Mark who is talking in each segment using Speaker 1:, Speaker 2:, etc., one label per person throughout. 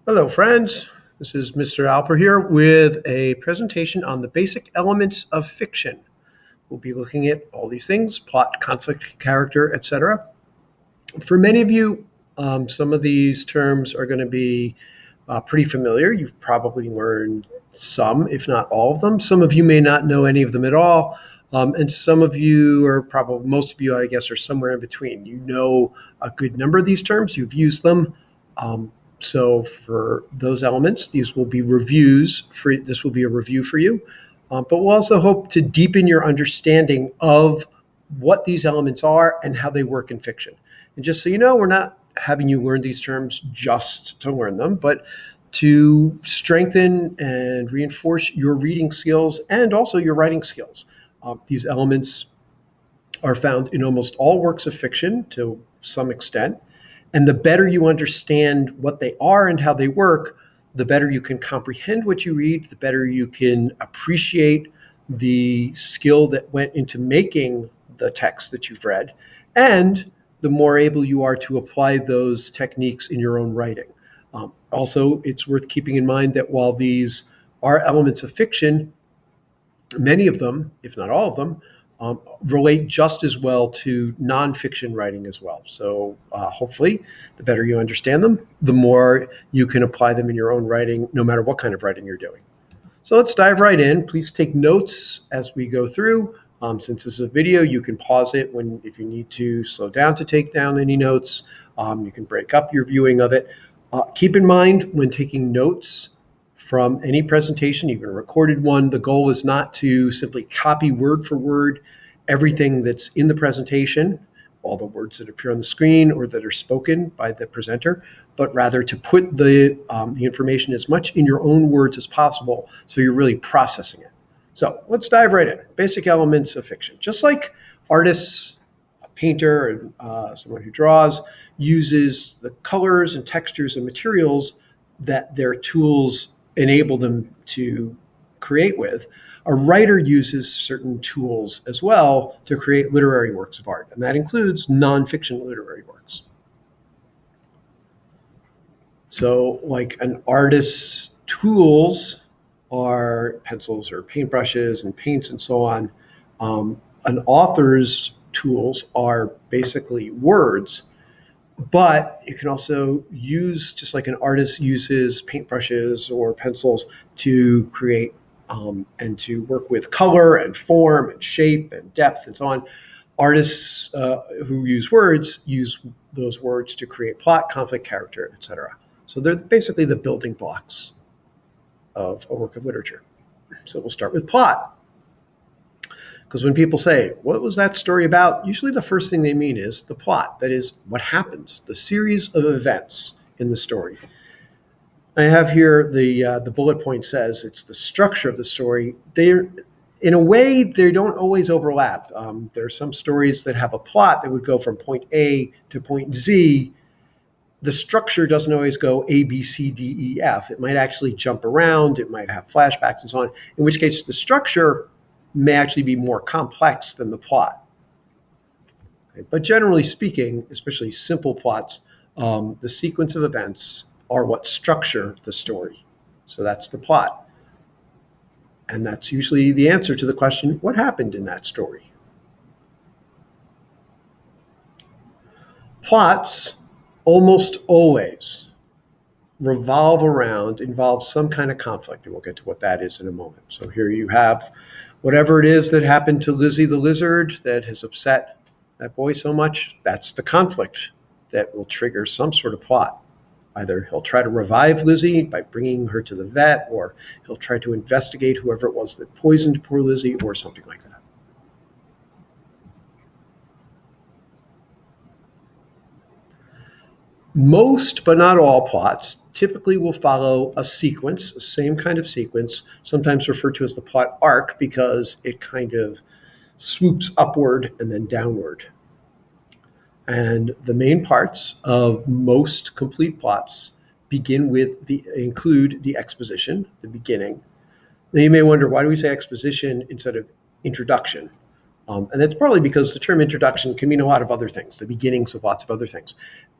Speaker 1: Hello, friends. This is Mr. Alper here with a presentation on the basic elements of fiction. We'll be looking at all these things: plot, conflict, character, etc. For many of you, some of these terms are going to be pretty familiar. You've probably learned some, if not all of them. Some of you may not know any of them at all. And some of you are probably, most of you, I guess, are somewhere in between. You know a good number of these terms, you've used them. So for those elements, these will be reviews. This will be a review for you. But we'll also hope to deepen your understanding of what these elements are and how they work in fiction. And just so you know, we're not having you learn these terms just to learn them, but to strengthen and reinforce your reading skills and also your writing skills. These elements are found in almost all works of fiction to some extent. And the better you understand what they are and how they work, the better you can comprehend what you read, the better you can appreciate the skill that went into making the text that you've read, and the more able you are to apply those techniques in your own writing. Also, it's worth keeping in mind that while these are elements of fiction, many of them, if not all of them, relate just as well to nonfiction writing as well. So hopefully, the better you understand them, the more you can apply them in your own writing, no matter what kind of writing you're doing. So let's dive right in. Please take notes as we go through. Since this is a video, you can pause it if you need to slow down to take down any notes. You can break up your viewing of it. Keep in mind when taking notes from any presentation, even a recorded one, the goal is not to simply copy word for word everything that's in the presentation, all the words that appear on the screen or that are spoken by the presenter, but rather to put the information as much in your own words as possible so you're really processing it. So let's dive right in. Basic elements of fiction. Just like artists, a painter, and someone who draws uses the colors and textures and materials that their tools enable them to create with, a writer uses certain tools as well to create literary works of art, and that includes nonfiction literary works. So like an artist's tools are pencils or paintbrushes and paints and so on. An author's tools are basically words, but you can also use, just like an artist uses paintbrushes or pencils to create and to work with color and form and shape and depth and so on. Artists who use words use those words to create plot, conflict, character, etc. So they're basically the building blocks of a work of literature. So we'll start with plot. Because when people say, what was that story about? Usually the first thing they mean is the plot. That is, what happens, the series of events in the story. I have here the bullet point says it's the structure of the story. In a way, they don't always overlap. There are some stories that have a plot that would go from point A to point Z. The structure doesn't always go A, B, C, D, E, F. It might actually jump around. It might have flashbacks and so on, in which case the structure may actually be more complex than the plot. Okay? But generally speaking, especially simple plots, the sequence of events are what structure the story. So that's the plot. And that's usually the answer to the question, what happened in that story? Plots almost always involve some kind of conflict, and we'll get to what that is in a moment. So here you have whatever it is that happened to Lizzie the lizard that has upset that boy so much. That's the conflict that will trigger some sort of plot. Either he'll try to revive Lizzie by bringing her to the vet, or he'll try to investigate whoever it was that poisoned poor Lizzie, or something like that. Most, but not all plots, typically will follow a sequence, the same kind of sequence, sometimes referred to as the plot arc because it kind of swoops upward and then downward. And the main parts of most complete plots include the exposition, the beginning. Now you may wonder, why do we say exposition instead of introduction? And that's probably because the term introduction can mean a lot of other things, the beginnings of lots of other things.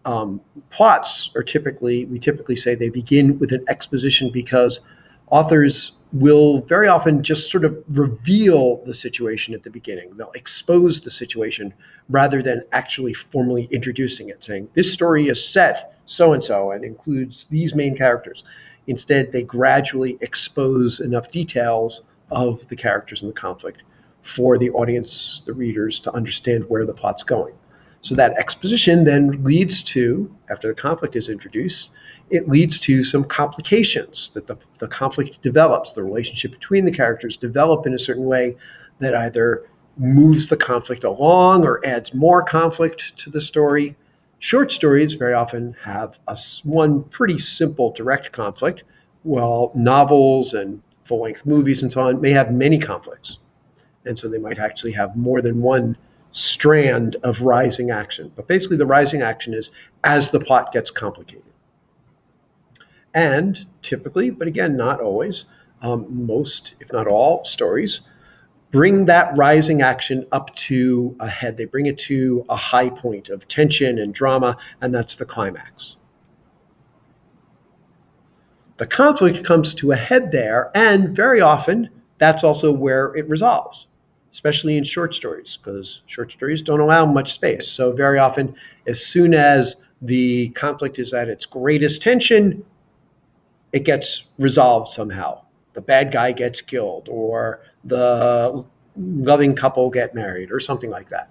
Speaker 1: Plots are we typically say they begin with an exposition because authors will very often just sort of reveal the situation at the beginning. They'll expose the situation rather than actually formally introducing it, saying, this story is set so and so and includes these main characters. Instead, they gradually expose enough details of the characters in the conflict for the audience, the readers, to understand where the plot's going. So that exposition then leads to, after the conflict is introduced, it leads to some complications that the conflict develops. The relationship between the characters develop in a certain way that either moves the conflict along or adds more conflict to the story. Short stories very often have one pretty simple direct conflict, while novels and full-length movies and so on may have many conflicts. And so they might actually have more than one strand of rising action. But basically the rising action is as the plot gets complicated. And typically, but again, not always, most, if not all, stories bring that rising action up to a head. They bring it to a high point of tension and drama, and that's the climax. The conflict comes to a head there, and very often that's also where it resolves, especially in short stories, because short stories don't allow much space. So very often, as soon as the conflict is at its greatest tension, it gets resolved somehow. The bad guy gets killed, or the loving couple get married, or something like that.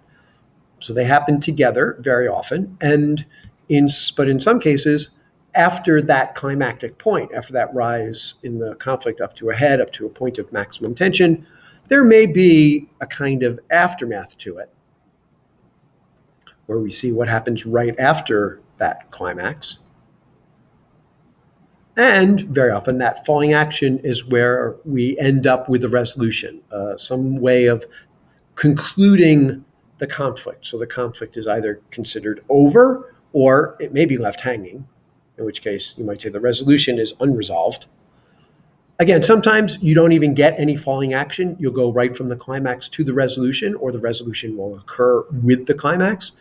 Speaker 1: So they happen together very often, but in some cases, after that climactic point, after that rise in the conflict up to a head, up to a point of maximum tension, there may be a kind of aftermath to it, where we see what happens right after that climax. And very often that falling action is where we end up with a resolution, some way of concluding the conflict. So the conflict is either considered over or it may be left hanging, in which case you might say the resolution is unresolved. Again, sometimes you don't even get any falling action. You'll go right from the climax to the resolution, or the resolution will occur with the climax.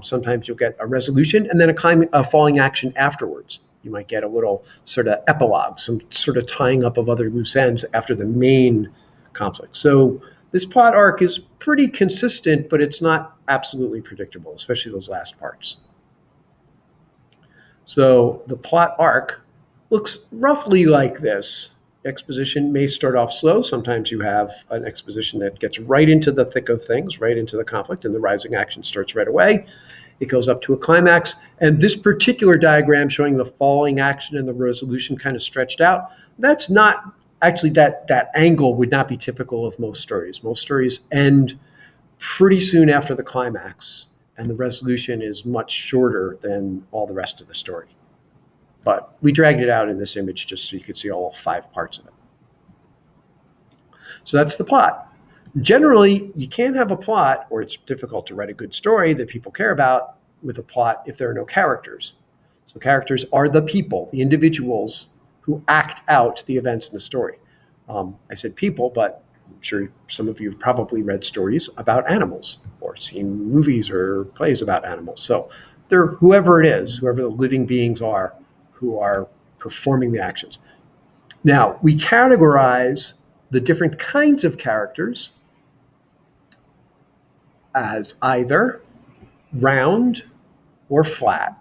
Speaker 1: Sometimes you'll get a resolution and then a falling action afterwards. You might get a little sort of epilogue, some sort of tying up of other loose ends after the main conflict. So this plot arc is pretty consistent, but it's not absolutely predictable, especially those last parts. So the plot arc looks roughly like this. Exposition may start off slow. Sometimes you have an exposition that gets right into the thick of things, right into the conflict, and the rising action starts right away. It goes up to a climax. And this particular diagram showing the falling action and the resolution kind of stretched out, that's not actually, that angle would not be typical of most stories. Most stories end pretty soon after the climax, and the resolution is much shorter than all the rest of the story. But we dragged it out in this image just so you could see all 5 parts of it. So that's the plot. Generally, you can't have a plot, or it's difficult to write a good story that people care about with a plot if there are no characters. So characters are the people, the individuals who act out the events in the story. I said people, but I'm sure some of you have probably read stories about animals or seen movies or plays about animals. So they're whoever it is, whoever the living beings are who are performing the actions. Now, we categorize the different kinds of characters as either round or flat,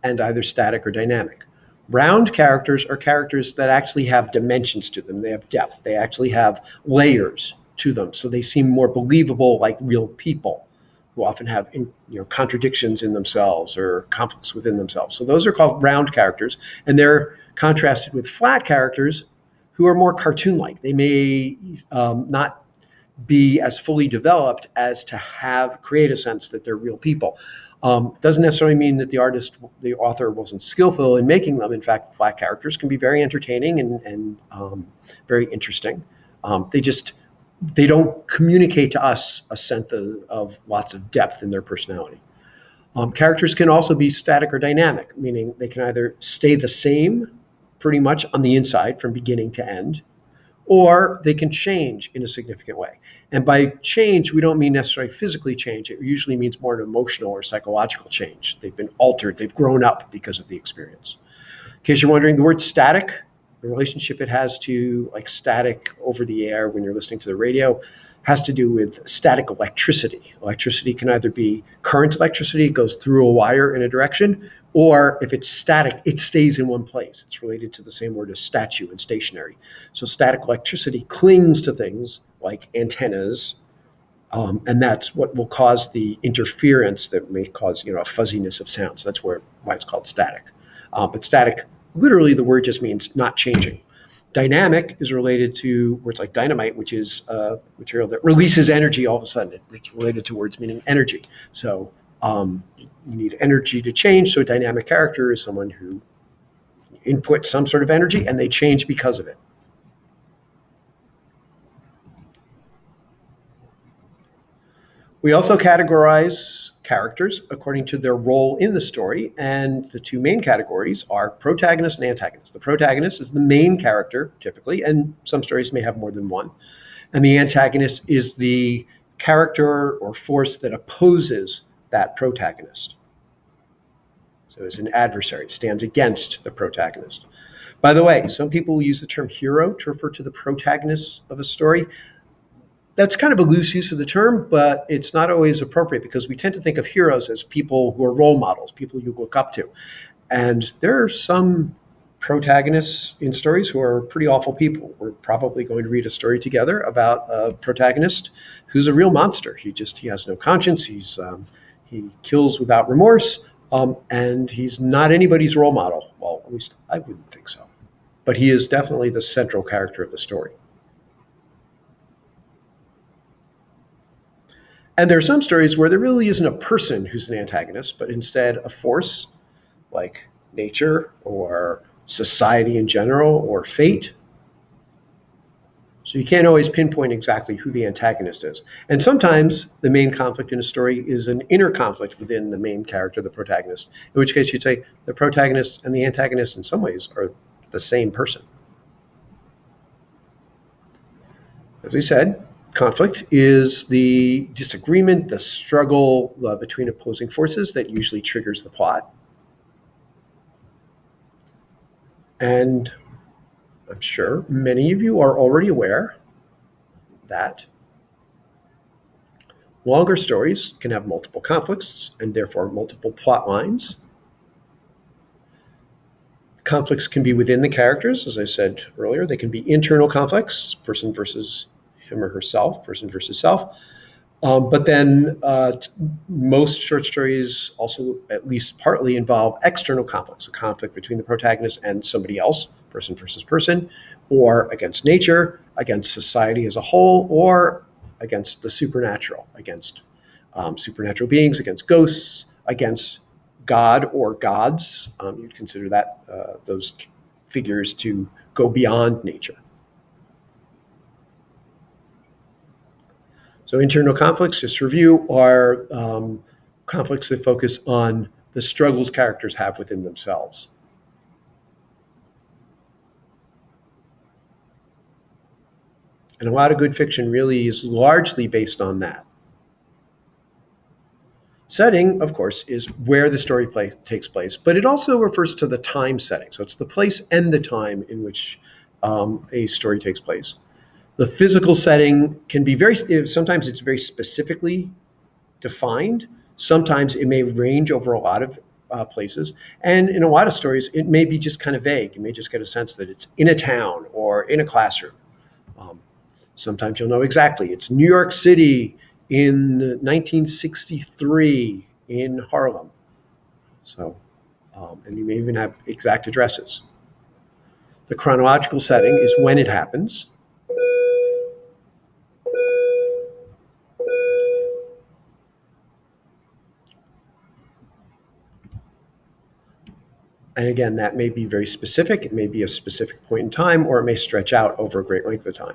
Speaker 1: and either static or dynamic. Round characters are characters that actually have dimensions to them. They have depth. They actually have layers to them, so they seem more believable, like real people who often have contradictions in themselves or conflicts within themselves. So those are called round characters, and they're contrasted with flat characters who are more cartoon-like. They may not be as fully developed as to create a sense that they're real people. Doesn't necessarily mean that the author wasn't skillful in making them. In fact, flat characters can be very entertaining and very interesting. They don't communicate to us a sense of lots of depth in their personality. Characters can also be static or dynamic, meaning they can either stay the same pretty much on the inside from beginning to end, or they can change in a significant way. And by change, we don't mean necessarily physically change. It usually means more an emotional or psychological change. They've been altered, they've grown up because of the experience. In case you're wondering, the word static, the relationship it has to like static over the air when you're listening to the radio, has to do with static electricity. Electricity can either be current electricity, it goes through a wire in a direction, or if it's static, it stays in one place. It's related to the same word as statue and stationary. So static electricity clings to things like antennas, and that's what will cause the interference that may cause a fuzziness of sound. So that's why it's called static. But static, literally, the word just means not changing. Dynamic is related to words like dynamite, which is a material that releases energy all of a sudden. It's related to words meaning energy. So you need energy to change. So a dynamic character is someone who inputs some sort of energy and they change because of it. We also categorize characters according to their role in the story, and the two main categories are protagonist and antagonist. The protagonist is the main character, typically, and some stories may have more than one. And the antagonist is the character or force that opposes that protagonist. So it's an adversary, it stands against the protagonist. By the way, some people use the term hero to refer to the protagonist of a story. That's kind of a loose use of the term, but it's not always appropriate because we tend to think of heroes as people who are role models, people you look up to. And there are some protagonists in stories who are pretty awful people. We're probably going to read a story together about a protagonist who's a real monster. He has no conscience. He kills without remorse, and he's not anybody's role model. Well, at least I wouldn't think so. But he is definitely the central character of the story. And there are some stories where there really isn't a person who's an antagonist, but instead a force like nature or society in general or fate. So you can't always pinpoint exactly who the antagonist is. And sometimes the main conflict in a story is an inner conflict within the main character, the protagonist, in which case you'd say the protagonist and the antagonist in some ways are the same person. As we said, conflict is the disagreement, the struggle between opposing forces that usually triggers the plot. And I'm sure many of you are already aware that longer stories can have multiple conflicts and therefore multiple plot lines. Conflicts can be within the characters, as I said earlier. They can be internal conflicts, person versus him or herself, person versus self. But then most short stories also at least partly involve external conflicts, a conflict between the protagonist and somebody else, person versus person, or against nature, against society as a whole, or against the supernatural, against supernatural beings, against ghosts, against God or gods. You'd consider that those figures to go beyond nature. So internal conflicts, just to review, are conflicts that focus on the struggles characters have within themselves. And a lot of good fiction really is largely based on that. Setting, of course, is where the story takes place, but it also refers to the time setting. So it's the place and the time in which a story takes place. The physical setting can be sometimes it's very specifically defined. Sometimes it may range over a lot of places. And in a lot of stories, it may be just kind of vague. You may just get a sense that it's in a town or in a classroom. Sometimes you'll know exactly. It's New York City in 1963 in Harlem. So, and you may even have exact addresses. The chronological setting is when it happens. And again, that may be very specific. It may be a specific point in time, or it may stretch out over a great length of time.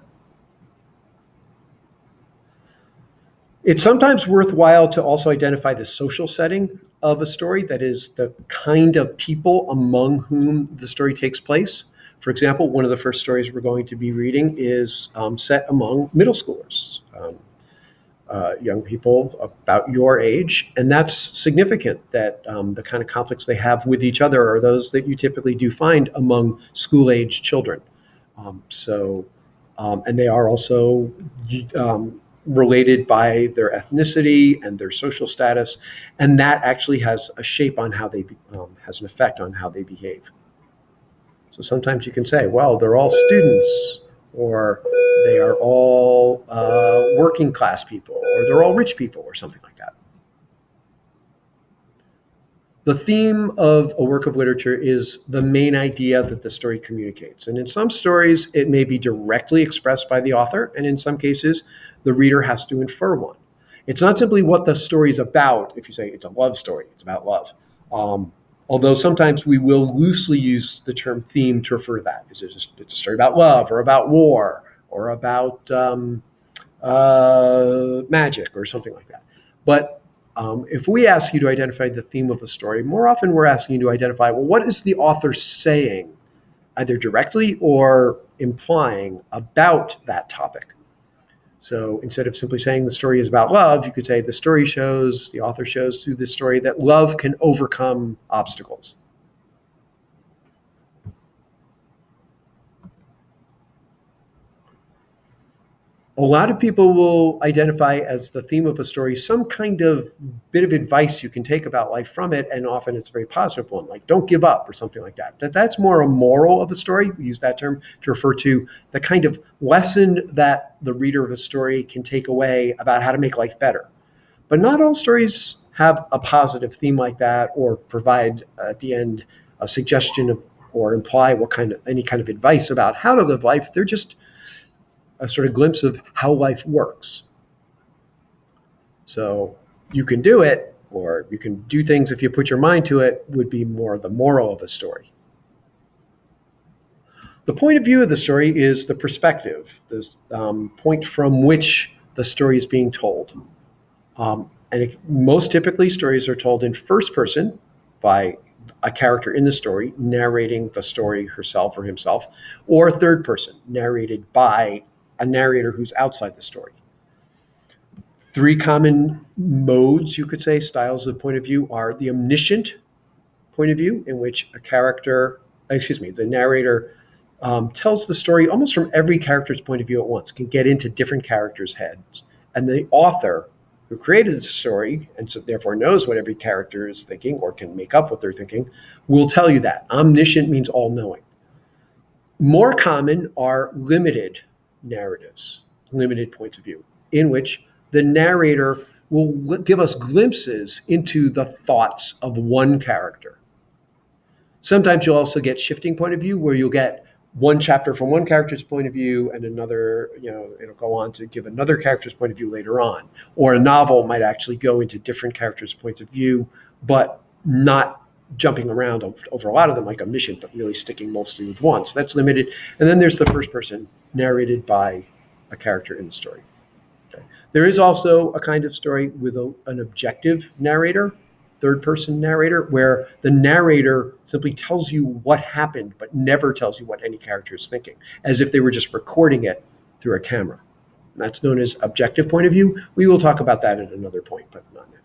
Speaker 1: It's sometimes worthwhile to also identify the social setting of a story, that is, the kind of people among whom the story takes place. For example, one of the first stories we're going to be reading is set among middle schoolers, young people about your age, and that's significant that the kind of conflicts they have with each other are those that you typically do find among school-age children. And they are also related by their ethnicity and their social status, and that actually has a shape on how they has an effect on how they behave. So sometimes you can say, well, they're all students, or they are all working class people, or they're all rich people, or something like that. The theme of a work of literature is the main idea that the story communicates. And in some stories, it may be directly expressed by the author, and in some cases, the reader has to infer one. It's not simply what the story is about. If you say it's a love story, it's about love. Although sometimes we will loosely use the term theme to refer to that. It's a story about love, or about war, or about magic, or something like that. But if we ask you to identify the theme of a story, more often we're asking you to identify, well, what is the author saying, either directly or implying, about that topic? So instead of simply saying the story is about love, you could say the author shows through this story that love can overcome obstacles. A lot of people will identify as the theme of a story some kind of bit of advice you can take about life from it, and often it's a very positive one, like don't give up or something like that. That's more a moral of a story. We use that term to refer to the kind of lesson that the reader of a story can take away about how to make life better. But not all stories have a positive theme like that, or provide at the end a suggestion of, or imply any kind of advice about how to live life. They're just a sort of glimpse of how life works. So you can do it, or you can do things if you put your mind to it, would be more the moral of a story. The point of view of the story is the perspective, the point from which the story is being told. Most typically, stories are told in first person by a character in the story narrating the story herself or himself, or third person, narrated by a narrator who's outside the story. Three common modes, you could say, styles of point of view are the omniscient point of view, in which the narrator tells the story almost from every character's point of view at once, can get into different characters' heads. And the author who created the story, and so therefore knows what every character is thinking, or can make up what they're thinking, will tell you that. Omniscient means all-knowing. More common are limited narratives, limited points of view, in which the narrator will give us glimpses into the thoughts of one character. Sometimes you'll also get shifting point of view, where you'll get one chapter from one character's point of view, and another, it'll go on to give another character's point of view later on. Or a novel might actually go into different characters' points of view, but not jumping around over a lot of them like omniscient, but really sticking mostly with one. So that's limited. And then there's the first person, narrated by a character in the story. Okay. There is also a kind of story with an objective narrator, third person narrator, where the narrator simply tells you what happened, but never tells you what any character is thinking, as if they were just recording it through a camera. And that's known as objective point of view. We will talk about that at another point, but not now.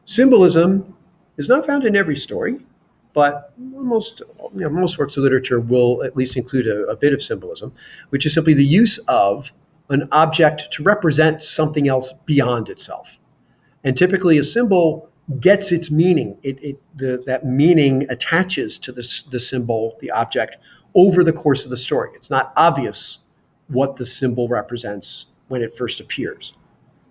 Speaker 1: Symbolism is not found in every story, but most works of literature will at least include a bit of symbolism, which is simply the use of an object to represent something else beyond itself. And typically a symbol gets its meaning. That meaning attaches to the symbol, the object, over the course of the story. It's not obvious what the symbol represents when it first appears.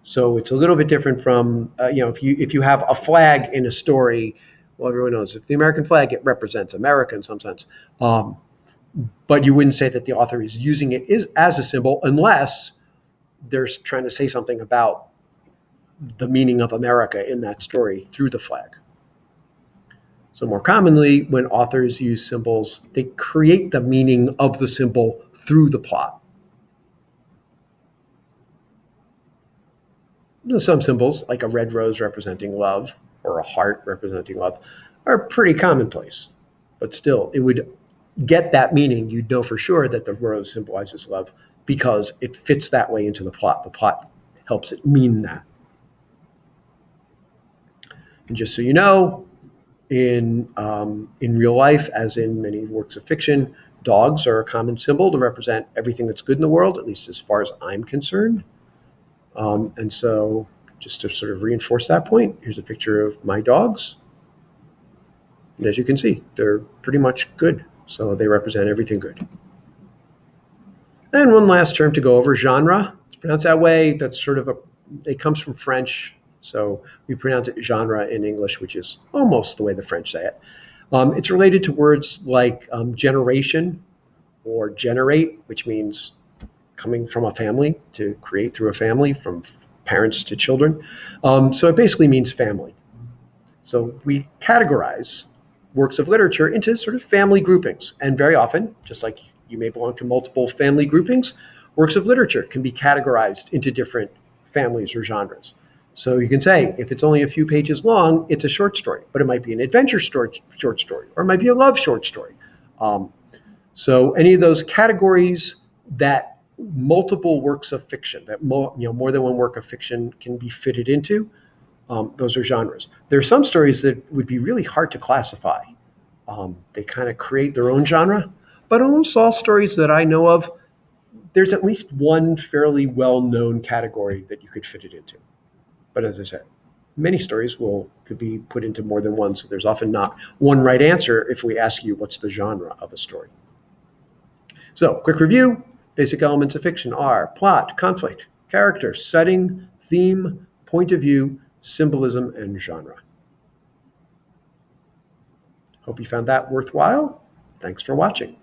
Speaker 1: So it's a little bit different from, if you have a flag in a story, well, everyone knows if the American flag, it represents America in some sense. But you wouldn't say that the author is using it as a symbol unless they're trying to say something about the meaning of America in that story through the flag. So more commonly, when authors use symbols, they create the meaning of the symbol through the plot. Some symbols, like a red rose representing love, or a heart representing love are pretty commonplace. But still, it would get that meaning. You'd know for sure that the rose symbolizes love because it fits that way into the plot. The plot helps it mean that. And just so you know, in real life, as in many works of fiction, dogs are a common symbol to represent everything that's good in the world, at least as far as I'm concerned. And so, just to sort of reinforce that point, here's a picture of my dogs. And as you can see, they're pretty much good. So they represent everything good. And one last term to go over, genre. It's pronounced that way. That's sort of it comes from French. So we pronounce it genre in English, which is almost the way the French say it. It's related to words like generation or generate, which means coming from a family, to create through a family, from parents to children. So it basically means family. So we categorize works of literature into sort of family groupings. And very often, just like you may belong to multiple family groupings, works of literature can be categorized into different families or genres. So you can say, if it's only a few pages long, it's a short story, but it might be an adventure short story, or it might be a love short story. So any of those categories that multiple works of fiction, that more than one work of fiction can be fitted into, those are genres. There are some stories that would be really hard to classify. They kind of create their own genre, but almost all stories that I know of, there's at least one fairly well-known category that you could fit it into. But as I said, many stories could be put into more than one, so there's often not one right answer if we ask you what's the genre of a story. So, quick review. Basic elements of fiction are plot, conflict, character, setting, theme, point of view, symbolism, and genre. Hope you found that worthwhile. Thanks for watching.